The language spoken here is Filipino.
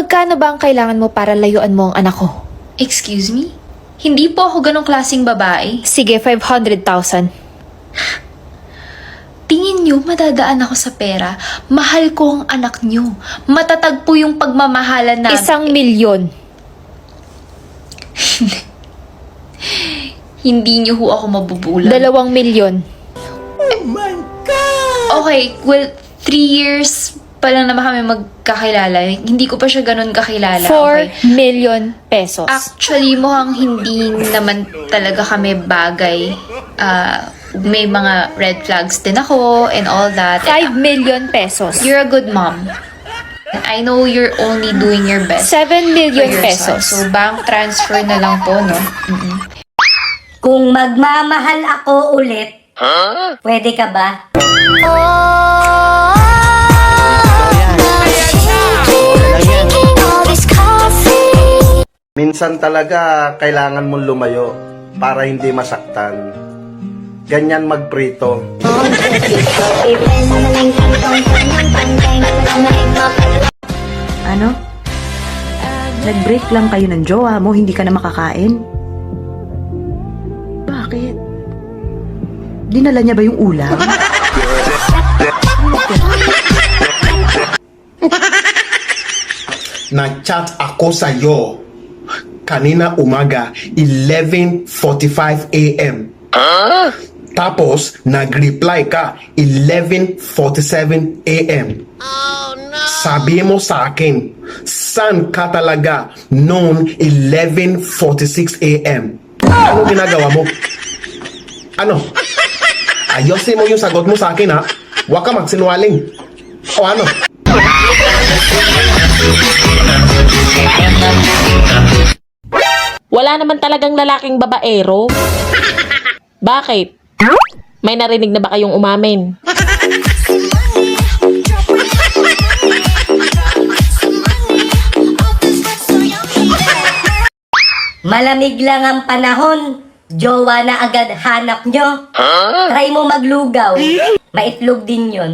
Magkano ba ang kailangan mo para layuan mo ang anak ko? Excuse me? Hindi po ako ganong klaseng babae. Sige, 500,000. Tingin nyo madadaan ako sa pera? Mahal ko ang anak nyo. Matatag po yung pagmamahalan na... 1,000,000. Hindi nyo ho ako mabubulan. 2,000,000. Okay, well, 3 years pa lang naman kami magkakilala. Hindi ko pa siya ganun kakilala. 4 Okay. million pesos. Actually, mukhang hindi naman talaga kami bagay. May mga red flags din ako and all that. 5 million pesos. You're a good mom. I know you're only doing your best 7 for million your son. pesos. So, bank transfer na lang po, no? Kung magmamahal ako ulit, pwede ka ba? Minsan talaga kailangan mong lumayo para hindi masaktan. Ganyan magprito. Ano? Nag-break lang kayo ng jowa mo, hindi ka na makakain? Bakit? Dinala niya ba yung ulam? Nag-chat ako sa'yo kanina umaga 11:45 a.m. Tapos nag-reply ka 11:47 a.m. Sabi mo sa akin, saan ka talaga noon 11:46 a.m.? Ano ginagawa mo? Ano? Ayosin mo yung sagot mo sa akin, ha? Huwag ka magsinungaling. O ano? Wala naman talagang lalaking babaero. Bakit? May narinig na ba kayong umamin? Malamig lang ang panahon, jowa na agad hanap nyo. Try mo maglugaw, maitlog din yon.